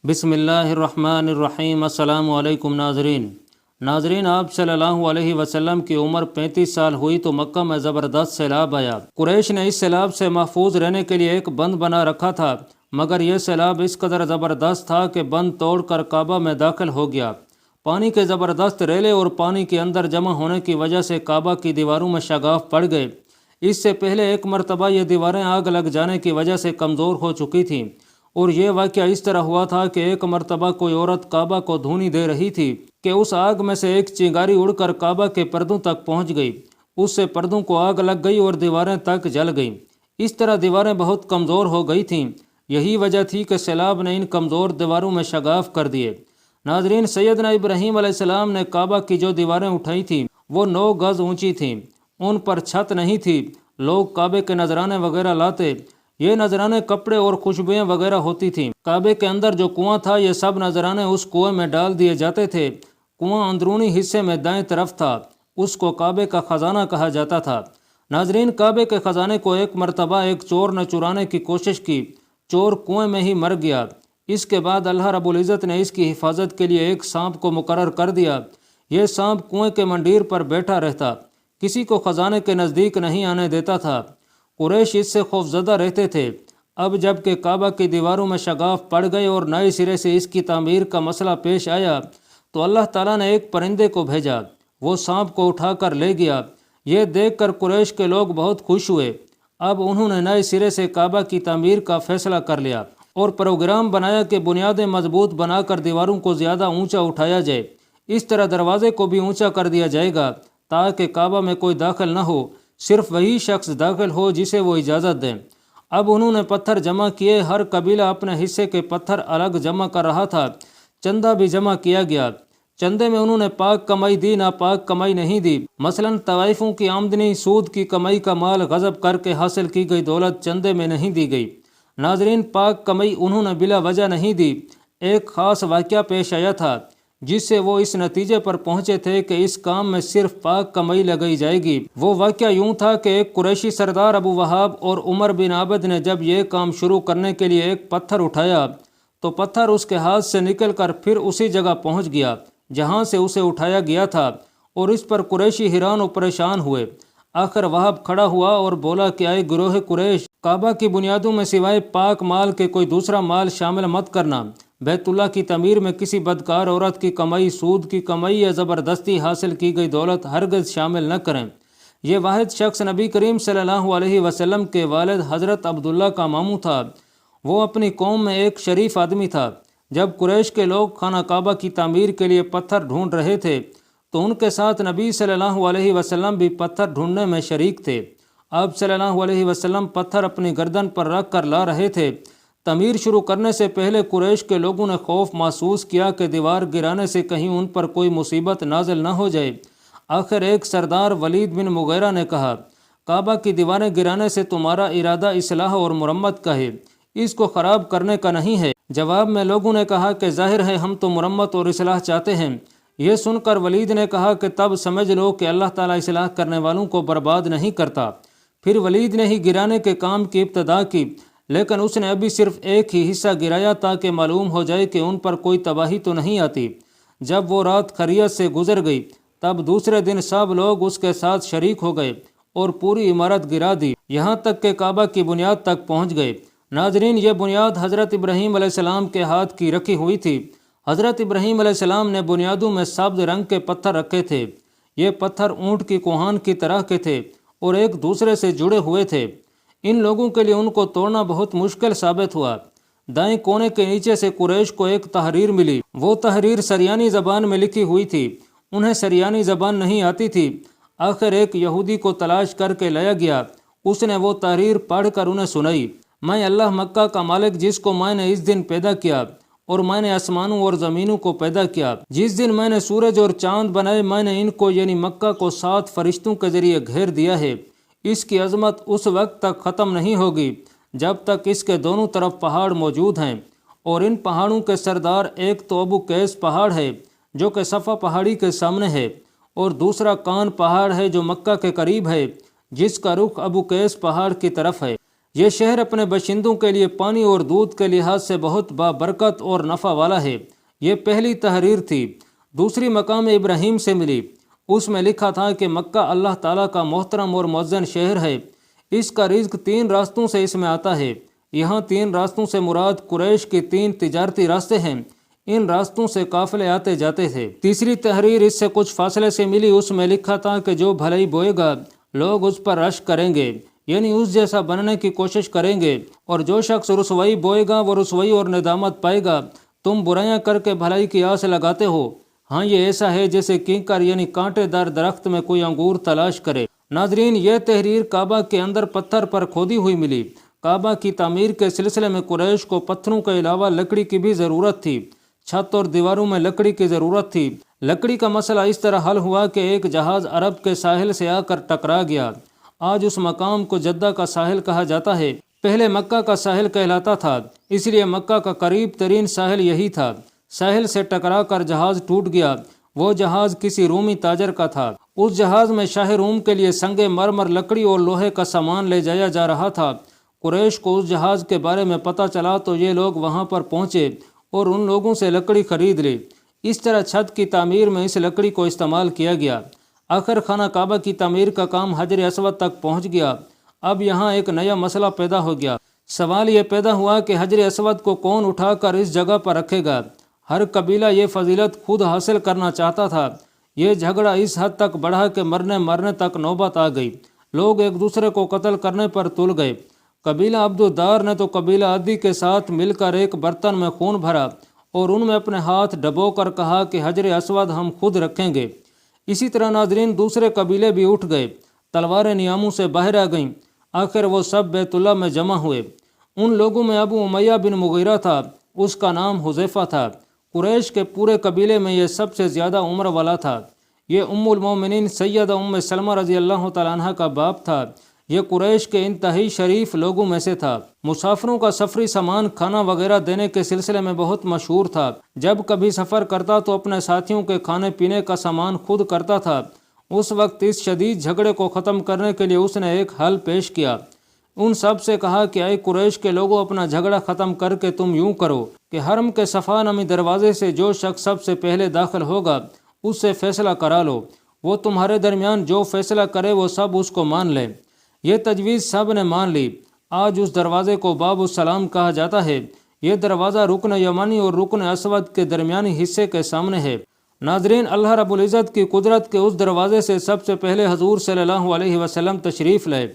بسم اللہ الرحمن الرحیم۔ السلام علیکم ناظرین، آپ صلی اللہ علیہ وسلم کی عمر 35 سال ہوئی تو مکہ میں زبردست سیلاب آیا۔ قریش نے اس سیلاب سے محفوظ رہنے کے لیے ایک بند بنا رکھا تھا، مگر یہ سیلاب اس قدر زبردست تھا کہ بند توڑ کر کعبہ میں داخل ہو گیا۔ پانی کے زبردست ریلے اور پانی کے اندر جمع ہونے کی وجہ سے کعبہ کی دیواروں میں شگاف پڑ گئے۔ اس سے پہلے ایک مرتبہ یہ دیواریں آگ لگ جانے کی وجہ سے کمزور ہو چکی تھیں، اور یہ واقعہ اس طرح ہوا تھا کہ ایک مرتبہ کوئی عورت کعبہ کو دھونی دے رہی تھی کہ اس آگ میں سے ایک چنگاری اڑ کر کعبہ کے پردوں تک پہنچ گئی۔ اس سے پردوں کو آگ لگ گئی اور دیواریں تک جل گئیں۔ اس طرح دیواریں بہت کمزور ہو گئی تھیں۔ یہی وجہ تھی کہ سیلاب نے ان کمزور دیواروں میں شگاف کر دیے۔ ناظرین، سیدنا ابراہیم علیہ السلام نے کعبہ کی جو دیواریں اٹھائی تھیں وہ 9 گز اونچی تھیں۔ ان پر چھت نہیں تھی۔ لوگ کعبے کے نذرانے وغیرہ لاتے۔ یہ نذرانے کپڑے اور خوشبوئیں وغیرہ ہوتی تھیں۔ کعبے کے اندر جو کنواں تھا، یہ سب نذرانے اس کنویں میں ڈال دیے جاتے تھے۔ کنواں اندرونی حصے میں دائیں طرف تھا۔ اس کو کعبے کا خزانہ کہا جاتا تھا۔ ناظرین، کعبے کے خزانے کو ایک مرتبہ ایک چور نے چرانے کی کوشش کی۔ چور کنویں میں ہی مر گیا۔ اس کے بعد اللہ رب العزت نے اس کی حفاظت کے لیے ایک سانپ کو مقرر کر دیا۔ یہ سانپ کنویں کے منڈیر پر بیٹھا رہتا، کسی کو خزانے کے نزدیک نہیں آنے دیتا تھا۔ قریش اس سے خوفزدہ رہتے تھے۔ اب جب کہ کعبہ کی دیواروں میں شگاف پڑ گئے اور نئے سرے سے اس کی تعمیر کا مسئلہ پیش آیا تو اللہ تعالیٰ نے ایک پرندے کو بھیجا۔ وہ سانپ کو اٹھا کر لے گیا۔ یہ دیکھ کر قریش کے لوگ بہت خوش ہوئے۔ اب انہوں نے نئے سرے سے کعبہ کی تعمیر کا فیصلہ کر لیا اور پروگرام بنایا کہ بنیادیں مضبوط بنا کر دیواروں کو زیادہ اونچا اٹھایا جائے۔ اس طرح دروازے کو بھی اونچا کر دیا جائے گا تاکہ کعبہ میں کوئی داخل نہ ہو، صرف وہی شخص داخل ہو جسے وہ اجازت دیں۔ اب انہوں نے پتھر جمع کیے۔ ہر قبیلہ اپنے حصے کے پتھر الگ جمع کر رہا تھا۔ چندہ بھی جمع کیا گیا۔ چندے میں انہوں نے پاک کمائی دی، ناپاک کمائی نہیں دی۔ مثلا طوائفوں کی آمدنی، سود کی کمائی کا مال غصب کر کے حاصل کی گئی دولت چندے میں نہیں دی گئی۔ ناظرین، پاک کمائی انہوں نے بلا وجہ نہیں دی۔ ایک خاص واقعہ پیش آیا تھا جس سے وہ اس نتیجے پر پہنچے تھے کہ اس کام میں صرف پاک کمائی لگائی جائے گی۔ وہ واقعہ یوں تھا کہ ایک قریشی سردار ابو وہاب اور عمر بن عابد نے جب یہ کام شروع کرنے کے لیے ایک پتھر اٹھایا تو پتھر اس کے ہاتھ سے نکل کر پھر اسی جگہ پہنچ گیا جہاں سے اسے اٹھایا گیا تھا، اور اس پر قریشی حیران و پریشان ہوئے۔ آخر وہاب کھڑا ہوا اور بولا کہ اے گروہ قریش، کعبہ کی بنیادوں میں سوائے پاک مال کے کوئی دوسرا مال شامل مت کرنا۔ بیت اللہ کی تعمیر میں کسی بدکار عورت کی کمائی، سود کی کمائی یا زبردستی حاصل کی گئی دولت ہرگز شامل نہ کریں۔ یہ واحد شخص نبی کریم صلی اللہ علیہ وسلم کے والد حضرت عبداللہ کا ماموں تھا۔ وہ اپنی قوم میں ایک شریف آدمی تھا۔ جب قریش کے لوگ خانہ کعبہ کی تعمیر کے لیے پتھر ڈھونڈ رہے تھے تو ان کے ساتھ نبی صلی اللہ علیہ وسلم بھی پتھر ڈھونڈنے میں شریک تھے۔ آپ صلی اللہ علیہ وسلم پتھر اپنی گردن پر رکھ کر لا رہے تھے۔ تعمیر شروع کرنے سے پہلے قریش کے لوگوں نے خوف محسوس کیا کہ دیوار گرانے سے کہیں ان پر کوئی مصیبت نازل نہ ہو جائے۔ آخر ایک سردار ولید بن مغیرہ نے کہا، کعبہ کی دیواریں گرانے سے تمہارا ارادہ اصلاح اور مرمت کا ہے، اس کو خراب کرنے کا نہیں ہے۔ جواب میں لوگوں نے کہا کہ ظاہر ہے ہم تو مرمت اور اصلاح چاہتے ہیں۔ یہ سن کر ولید نے کہا کہ تب سمجھ لو کہ اللہ تعالیٰ اصلاح کرنے والوں کو برباد نہیں کرتا۔ پھر ولید نے ہی گرانے کے کام کی ابتدا کی، لیکن اس نے ابھی صرف ایک ہی حصہ گرایا تاکہ معلوم ہو جائے کہ ان پر کوئی تباہی تو نہیں آتی۔ جب وہ رات خیریت سے گزر گئی تب دوسرے دن سب لوگ اس کے ساتھ شریک ہو گئے اور پوری عمارت گرا دی، یہاں تک کہ کعبہ کی بنیاد تک پہنچ گئے۔ ناظرین، یہ بنیاد حضرت ابراہیم علیہ السلام کے ہاتھ کی رکھی ہوئی تھی۔ حضرت ابراہیم علیہ السلام نے بنیادوں میں سبز رنگ کے پتھر رکھے تھے۔ یہ پتھر اونٹ کی کوہان کی طرح کے تھے اور ایک دوسرے سے جڑے ہوئے تھے۔ ان لوگوں کے لیے ان کو توڑنا بہت مشکل ثابت ہوا۔ دائیں کونے کے نیچے سے قریش کو ایک تحریر ملی۔ وہ تحریر سریانی زبان میں لکھی ہوئی تھی۔ انہیں سریانی زبان نہیں آتی تھی۔ آخر ایک یہودی کو تلاش کر کے لایا گیا۔ اس نے وہ تحریر پڑھ کر انہیں سنائی۔ میں اللہ مکہ کا مالک جس کو میں نے اس دن پیدا کیا، اور میں نے آسمانوں اور زمینوں کو پیدا کیا، جس دن میں نے سورج اور چاند بنائے، میں نے ان کو یعنی مکہ کو 7 فرشتوں کے ذریعے گھیر دیا ہے۔ اس کی عظمت اس وقت تک ختم نہیں ہوگی جب تک اس کے دونوں طرف پہاڑ موجود ہیں، اور ان پہاڑوں کے سردار ایک تو ابو قیس پہاڑ ہے جو کہ صفا پہاڑی کے سامنے ہے، اور دوسرا کان پہاڑ ہے جو مکہ کے قریب ہے جس کا رخ ابو قیس پہاڑ کی طرف ہے۔ یہ شہر اپنے باشندوں کے لیے پانی اور دودھ کے لحاظ سے بہت بابرکت اور نفع والا ہے۔ یہ پہلی تحریر تھی۔ دوسری مقام ابراہیم سے ملی، اس میں لکھا تھا کہ مکہ اللہ تعالیٰ کا محترم اور معزز شہر ہے، اس کا رزق 3 راستوں سے اس میں آتا ہے۔ یہاں 3 راستوں سے مراد قریش کے 3 تجارتی راستے ہیں، ان راستوں سے قافلے آتے جاتے تھے۔ تیسری تحریر اس سے کچھ فاصلے سے ملی، اس میں لکھا تھا کہ جو بھلائی بوئے گا لوگ اس پر رشک کریں گے، یعنی اس جیسا بننے کی کوشش کریں گے، اور جو شخص رسوائی بوئے گا وہ رسوائی اور ندامت پائے گا۔ تم برائیاں کر کے بھلائی کی آس لگاتے ہو، ہاں یہ ایسا ہے جیسے کینکر یعنی کانٹے دار درخت میں کوئی انگور تلاش کرے۔ ناظرین، یہ تحریر کعبہ کے اندر پتھر پر کھودی ہوئی ملی۔ کعبہ کی تعمیر کے سلسلے میں قریش کو پتھروں کے علاوہ لکڑی کی بھی ضرورت تھی، چھت اور دیواروں میں لکڑی کی ضرورت تھی۔ لکڑی کا مسئلہ اس طرح حل ہوا کہ ایک جہاز عرب کے ساحل سے آ کر ٹکرا گیا۔ آج اس مقام کو جدہ کا ساحل کہا جاتا ہے، پہلے مکہ کا ساحل کہلاتا تھا، اس لیے مکہ کا قریب ترین ساحل یہی تھا۔ ساحل سے ٹکرا کر جہاز ٹوٹ گیا، وہ جہاز کسی رومی تاجر کا تھا۔ اس جہاز میں شاہ روم کے لیے سنگ مرمر، لکڑی اور لوہے کا سامان لے جایا جا رہا تھا۔ قریش کو اس جہاز کے بارے میں پتہ چلا تو یہ لوگ وہاں پر پہنچے اور ان لوگوں سے لکڑی خرید لی۔ اس طرح چھت کی تعمیر میں اس لکڑی کو استعمال کیا گیا۔ آخر خانہ کعبہ کی تعمیر کا کام حجر اسود تک پہنچ گیا۔ اب یہاں ایک نیا مسئلہ پیدا ہو گیا۔ سوال یہ پیدا ہوا کہ حجر اسود کو کون اٹھا کر اس جگہ پر رکھے گا؟ ہر قبیلہ یہ فضیلت خود حاصل کرنا چاہتا تھا۔ یہ جھگڑا اس حد تک بڑھا کہ مرنے تک نوبت آ گئی۔ لوگ ایک دوسرے کو قتل کرنے پر تل گئے۔ قبیلہ عبدالدار نے تو قبیلہ عدی کے ساتھ مل کر ایک برتن میں خون بھرا اور ان میں اپنے ہاتھ ڈبو کر کہا کہ حجر اسود ہم خود رکھیں گے۔ اسی طرح ناظرین دوسرے قبیلے بھی اٹھ گئے، تلواریں نیاموں سے باہر آ گئیں۔ آخر وہ سب بیت اللہ میں جمع ہوئے۔ ان لوگوں میں ابو امیہ بن مغیرہ تھا، اس کا نام حذیفہ تھا۔ قریش کے پورے قبیلے میں یہ سب سے زیادہ عمر والا تھا۔ یہ ام المومنین سیدہ ام سلمہ رضی اللہ تعالیٰ عنہ کا باپ تھا۔ یہ قریش کے انتہائی شریف لوگوں میں سے تھا۔ مسافروں کا سفری سامان کھانا وغیرہ دینے کے سلسلے میں بہت مشہور تھا۔ جب کبھی سفر کرتا تو اپنے ساتھیوں کے کھانے پینے کا سامان خود کرتا تھا۔ اس وقت اس شدید جھگڑے کو ختم کرنے کے لیے اس نے ایک حل پیش کیا۔ ان سب سے کہا کہ اے قریش کے لوگوں، اپنا جھگڑا ختم کر کے تم یوں کرو کہ حرم کے صفا نامی دروازے سے جو شخص سب سے پہلے داخل ہوگا اس سے فیصلہ کرا لو، وہ تمہارے درمیان جو فیصلہ کرے وہ سب اس کو مان لیں۔ یہ تجویز سب نے مان لی۔ آج اس دروازے کو باب السلام کہا جاتا ہے۔ یہ دروازہ رکن یمانی اور رکن اسود کے درمیانی حصے کے سامنے ہے۔ ناظرین، اللہ رب العزت کی قدرت کے اس دروازے سے سب سے پہلے حضور صلی اللہ علیہ وسلم تشریف لائے۔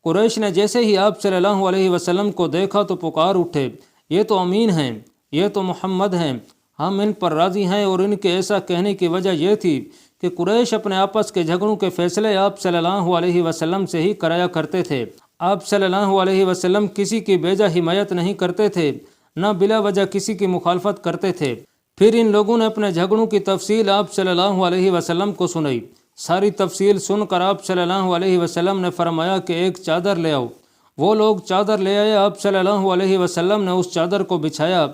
قریش نے جیسے ہی آپ صلی اللہ علیہ وسلم کو دیکھا تو پکار اٹھے، یہ تو امین ہیں، یہ تو محمد ہیں، ہم ان پر راضی ہیں۔ اور ان کے ایسا کہنے کی وجہ یہ تھی کہ قریش اپنے آپس کے جھگڑوں کے فیصلے آپ صلی اللہ علیہ وسلم سے ہی کرایا کرتے تھے۔ آپ صلی اللہ علیہ وسلم کسی کی بیجا حمایت نہیں کرتے تھے، نہ بلا وجہ کسی کی مخالفت کرتے تھے۔ پھر ان لوگوں نے اپنے جھگڑوں کی تفصیل آپ صلی اللہ علیہ وسلم کو سنائی۔ ساری تفصیل سن کر آپ صلی اللہ علیہ وسلم نے فرمایا کہ ایک چادر لے آؤ۔ وہ لوگ چادر لے آئے۔ آپ صلی اللہ علیہ وسلم نے اس چادر کو بچھایا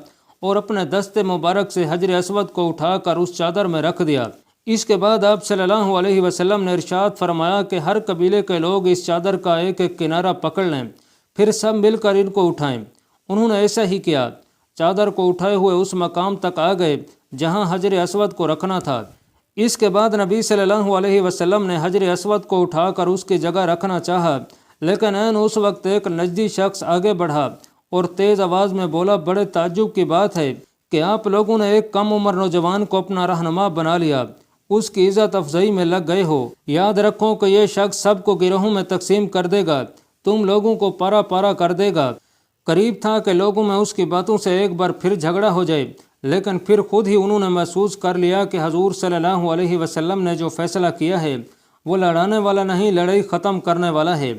اور اپنے دست مبارک سے حجر اسود کو اٹھا کر اس چادر میں رکھ دیا۔ اس کے بعد آپ صلی اللہ علیہ وسلم نے ارشاد فرمایا کہ ہر قبیلے کے لوگ اس چادر کا ایک ایک کنارہ پکڑ لیں، پھر سب مل کر ان کو اٹھائیں۔ انہوں نے ایسا ہی کیا۔ چادر کو اٹھائے ہوئے اس مقام تک آ گئے جہاں حجر اسود کو رکھنا تھا۔ اس کے بعد نبی صلی اللہ علیہ وسلم نے حجر اسود کو اٹھا کر اس کی جگہ رکھنا چاہا، لیکن عین اس وقت ایک نجدی شخص آگے بڑھا اور تیز آواز میں بولا، بڑے تعجب کی بات ہے کہ آپ لوگوں نے ایک کم عمر نوجوان کو اپنا رہنما بنا لیا، اس کی عزت افزائی میں لگ گئے ہو۔ یاد رکھو کہ یہ شخص سب کو گروہوں میں تقسیم کر دے گا، تم لوگوں کو پارا پارا کر دے گا۔ قریب تھا کہ لوگوں میں اس کی باتوں سے ایک بار پھر جھگڑا ہو جائے، لیکن پھر خود ہی انہوں نے محسوس کر لیا کہ حضور صلی اللہ علیہ وسلم نے جو فیصلہ کیا ہے وہ لڑانے والا نہیں، لڑائی ختم کرنے والا ہے۔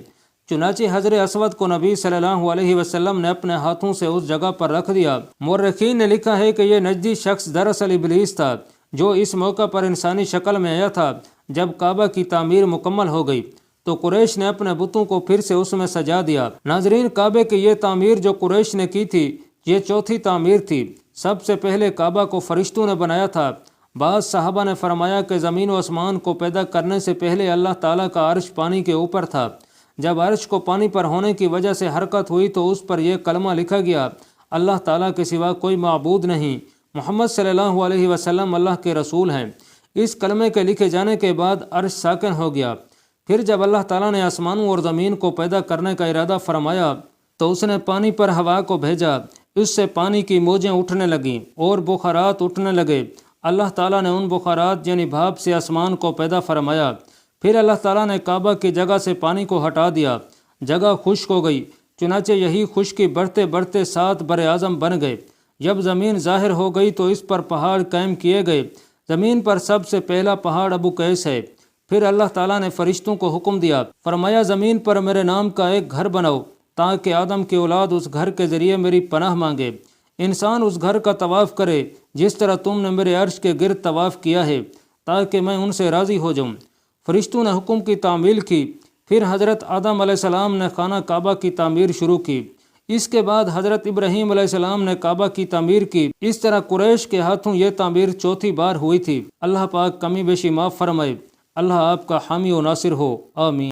چنانچہ حجر اسود کو نبی صلی اللہ علیہ وسلم نے اپنے ہاتھوں سے اس جگہ پر رکھ دیا۔ مورخین نے لکھا ہے کہ یہ نجدی شخص دراصل ابلیس تھا، جو اس موقع پر انسانی شکل میں آیا تھا۔ جب کعبہ کی تعمیر مکمل ہو گئی تو قریش نے اپنے بتوں کو پھر سے اس میں سجا دیا۔ ناظرین، کعبے کی یہ تعمیر جو قریش نے کی تھی یہ چوتھی تعمیر تھی۔ سب سے پہلے کعبہ کو فرشتوں نے بنایا تھا۔ بعض صحابہ نے فرمایا کہ زمین و آسمان کو پیدا کرنے سے پہلے اللہ تعالیٰ کا عرش پانی کے اوپر تھا، جب عرش کو پانی پر ہونے کی وجہ سے حرکت ہوئی تو اس پر یہ کلمہ لکھا گیا، اللہ تعالیٰ کے سوا کوئی معبود نہیں، محمد صلی اللہ علیہ وسلم اللہ کے رسول ہیں۔ اس کلمے کے لکھے جانے کے بعد عرش ساکن ہو گیا۔ پھر جب اللہ تعالیٰ نے آسمانوں اور زمین کو پیدا کرنے کا ارادہ فرمایا تو اس نے پانی پر ہوا کو بھیجا، اس سے پانی کی موجیں اٹھنے لگیں اور بخارات اٹھنے لگے۔ اللہ تعالیٰ نے ان بخارات یعنی بھاپ سے آسمان کو پیدا فرمایا۔ پھر اللہ تعالیٰ نے کعبہ کی جگہ سے پانی کو ہٹا دیا، جگہ خشک ہو گئی، چنانچہ یہی خشکی بڑھتے بڑھتے 7 بر اعظم بن گئے۔ جب زمین ظاہر ہو گئی تو اس پر پہاڑ قائم کیے گئے۔ زمین پر سب سے پہلا پہاڑ ابو قیس ہے۔ پھر اللہ تعالیٰ نے فرشتوں کو حکم دیا، فرمایا زمین پر میرے نام کا ایک گھر بناؤ تاکہ آدم کی اولاد اس گھر کے ذریعے میری پناہ مانگے۔ انسان اس گھر کا طواف کرے جس طرح تم نے میرے عرش کے گرد طواف کیا ہے تاکہ میں ان سے راضی ہو جاؤں۔ فرشتوں نے حکم کی تعمیل کی۔ پھر حضرت آدم علیہ السلام نے خانہ کعبہ کی تعمیر شروع کی۔ اس کے بعد حضرت ابراہیم علیہ السلام نے کعبہ کی تعمیر کی۔ اس طرح قریش کے ہاتھوں یہ تعمیر 4تھی بار ہوئی تھی۔ اللہ پاک کمی بیشی معاف فرمائے۔ اللہ آپ کا حامی و ناصر ہو، آمین۔